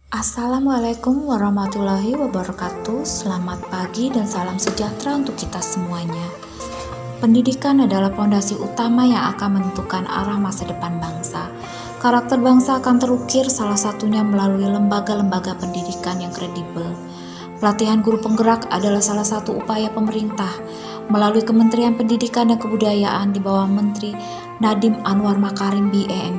Assalamualaikum warahmatullahi wabarakatuh. Selamat pagi dan salam sejahtera untuk kita semuanya. Pendidikan adalah fondasi utama yang akan menentukan arah masa depan bangsa. Karakter bangsa akan terukir salah satunya melalui lembaga-lembaga pendidikan yang kredibel. Pelatihan guru penggerak adalah salah satu upaya pemerintah melalui Kementerian Pendidikan dan Kebudayaan di bawah Menteri Nadiem Anwar Makarim BA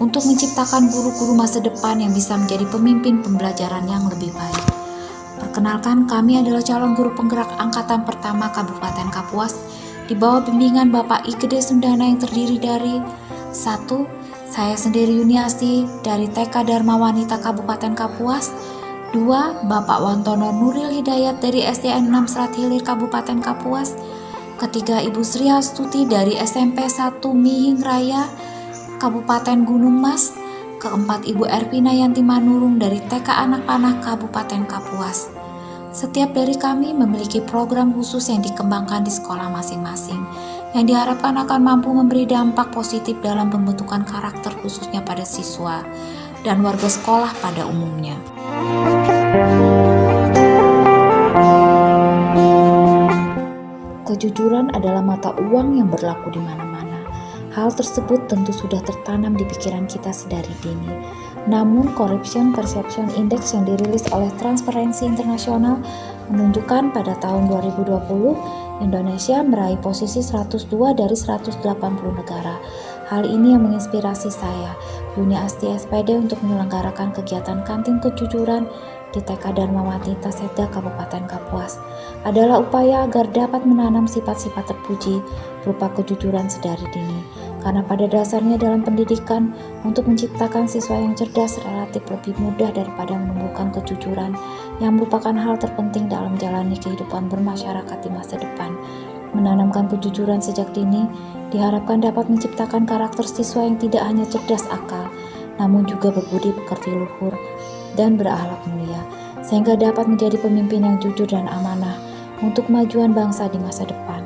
untuk menciptakan guru-guru masa depan yang bisa menjadi pemimpin pembelajaran yang lebih baik. Perkenalkan, kami adalah calon guru penggerak angkatan pertama Kabupaten Kapuas di bawah bimbingan Bapak I Gede Sundana yang terdiri dari 1. Saya sendiri Yuniasi dari TK Dharma Wanita Kabupaten Kapuas. 2. Bapak Wantono Nuril Hidayat dari SDN 6 Selat Hilir Kabupaten Kapuas. Ketiga, Ibu Sri Astuti dari SMP 1 Mihing Raya Kabupaten Gunung Mas. Keempat, Ibu Ervina Yanti Manurung dari TK Anak Panah Kabupaten Kapuas. Setiap dari kami memiliki program khusus yang dikembangkan di sekolah masing-masing, yang diharapkan akan mampu memberi dampak positif dalam pembentukan karakter khususnya pada siswa dan warga sekolah pada umumnya. Kejujuran adalah mata uang yang berlaku di mana-mana. Hal tersebut tentu sudah tertanam di pikiran kita sedari dini. Namun, Corruption Perception Index yang dirilis oleh Transparency International menunjukkan pada tahun 2020, Indonesia meraih posisi 102 dari 180 negara. Hal ini yang menginspirasi saya, Yuni Asti SPD, untuk menyelenggarakan kegiatan kantin kejujuran di TK Dharma Wanita Setda Kabupaten Kapuas adalah upaya agar dapat menanam sifat-sifat terpuji berupa kejujuran sedari dini. Karena pada dasarnya dalam pendidikan, untuk menciptakan siswa yang cerdas relatif lebih mudah daripada menumbuhkan kejujuran yang merupakan hal terpenting dalam menjalani kehidupan bermasyarakat di masa depan. Menanamkan kejujuran sejak dini diharapkan dapat menciptakan karakter siswa yang tidak hanya cerdas akal, namun juga berbudi pekerti luhur dan berakhlak mulia, sehingga dapat menjadi pemimpin yang jujur dan amanah untuk kemajuan bangsa di masa depan.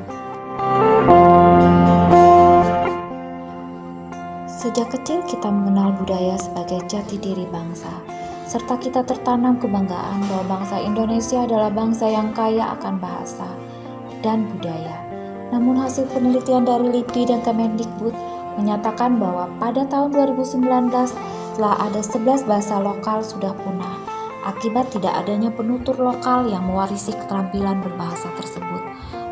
Sejak kecil kita mengenal budaya sebagai jati diri bangsa, serta kita tertanam kebanggaan bahwa bangsa Indonesia adalah bangsa yang kaya akan bahasa dan budaya. Namun hasil penelitian dari LIPI dan Kemendikbud menyatakan bahwa pada tahun 2019 telah ada 11 bahasa lokal sudah punah akibat tidak adanya penutur lokal yang mewarisi keterampilan berbahasa tersebut.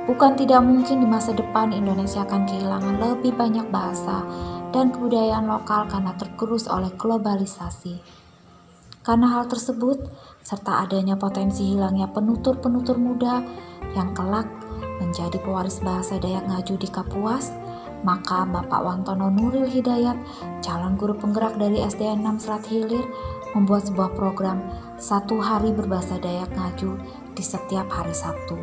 Bukan tidak mungkin di masa depan Indonesia akan kehilangan lebih banyak bahasa dan kebudayaan lokal karena tergerus oleh globalisasi. Karena hal tersebut, serta adanya potensi hilangnya penutur-penutur muda yang kelak menjadi pewaris bahasa Dayak Ngaju di Kapuas, maka Bapak Wantono Nuril Hidayat, calon guru penggerak dari SDN 6 Selat Hilir, membuat sebuah program 1 hari berbahasa Dayak Ngaju di setiap hari Sabtu.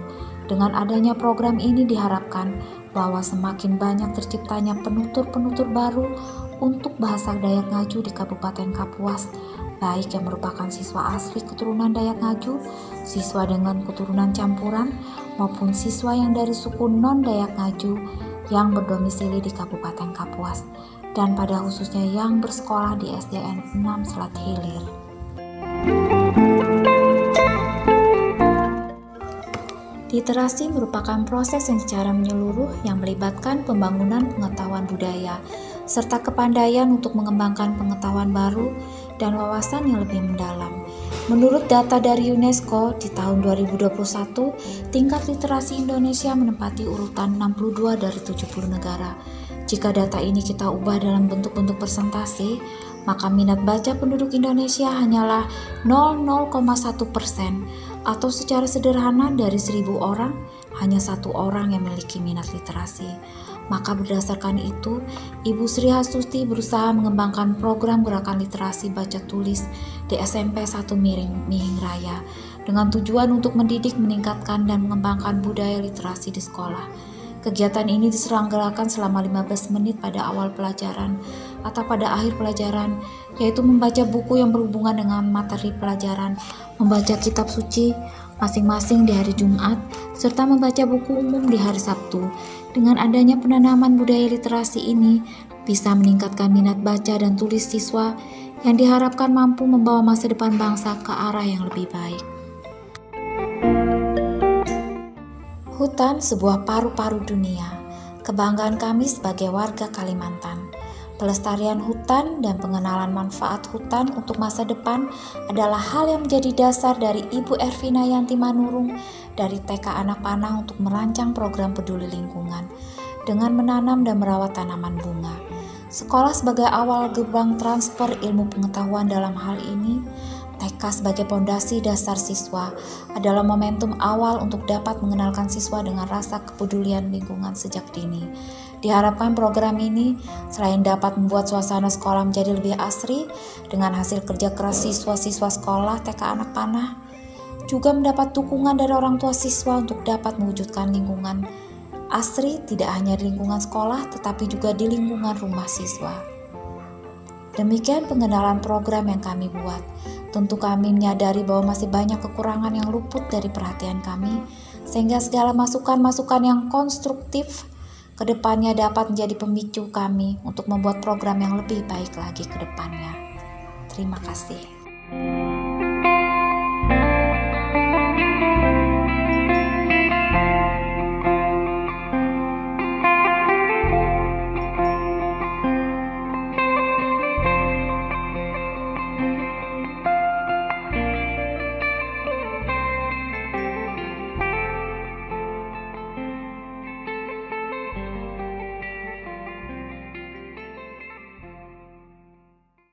Dengan adanya program ini diharapkan bahwa semakin banyak terciptanya penutur-penutur baru untuk bahasa Dayak Ngaju di Kabupaten Kapuas, baik yang merupakan siswa asli keturunan Dayak Ngaju, siswa dengan keturunan campuran, maupun siswa yang dari suku non-Dayak Ngaju yang berdomisili di Kabupaten Kapuas, dan pada khususnya yang bersekolah di SDN 6 Selat Hilir. Literasi merupakan proses yang secara menyeluruh yang melibatkan pembangunan pengetahuan budaya, serta kepandaian untuk mengembangkan pengetahuan baru dan wawasan yang lebih mendalam. Menurut data dari UNESCO, di tahun 2021, tingkat literasi Indonesia menempati urutan 62 dari 70 negara. Jika data ini kita ubah dalam bentuk-bentuk persentase, maka minat baca penduduk Indonesia hanyalah 0,1%, atau secara sederhana dari 1.000 orang, hanya 1 orang yang memiliki minat literasi. Maka berdasarkan itu, Ibu Sri Astuti berusaha mengembangkan program gerakan literasi baca tulis di SMP 1 Mihing Raya dengan tujuan untuk mendidik, meningkatkan, dan mengembangkan budaya literasi di sekolah. Kegiatan ini diselenggarakan selama 15 menit pada awal pelajaran atau pada akhir pelajaran, yaitu membaca buku yang berhubungan dengan materi pelajaran, membaca kitab suci masing-masing di hari Jumat, serta membaca buku umum di hari Sabtu. Dengan adanya penanaman budaya literasi ini, bisa meningkatkan minat baca dan tulis siswa yang diharapkan mampu membawa masa depan bangsa ke arah yang lebih baik. Hutan sebuah paru-paru dunia, kebanggaan kami sebagai warga Kalimantan. Pelestarian hutan dan pengenalan manfaat hutan untuk masa depan adalah hal yang menjadi dasar dari Ibu Ervina Yanti Manurung dari TK Anak Panah untuk merancang program peduli lingkungan dengan menanam dan merawat tanaman bunga. Sekolah sebagai awal gerbang transfer ilmu pengetahuan dalam hal ini, TK sebagai pondasi dasar siswa adalah momentum awal untuk dapat mengenalkan siswa dengan rasa kepedulian lingkungan sejak dini. Diharapkan program ini selain dapat membuat suasana sekolah menjadi lebih asri dengan hasil kerja keras siswa-siswa sekolah TK Anak Panah, juga mendapat dukungan dari orang tua siswa untuk dapat mewujudkan lingkungan asri tidak hanya di lingkungan sekolah tetapi juga di lingkungan rumah siswa. Demikian pengenalan program yang kami buat. Tentu kami menyadari bahwa masih banyak kekurangan yang luput dari perhatian kami, sehingga segala masukan-masukan yang konstruktif ke depannya dapat menjadi pemicu kami untuk membuat program yang lebih baik lagi ke depannya. Terima kasih.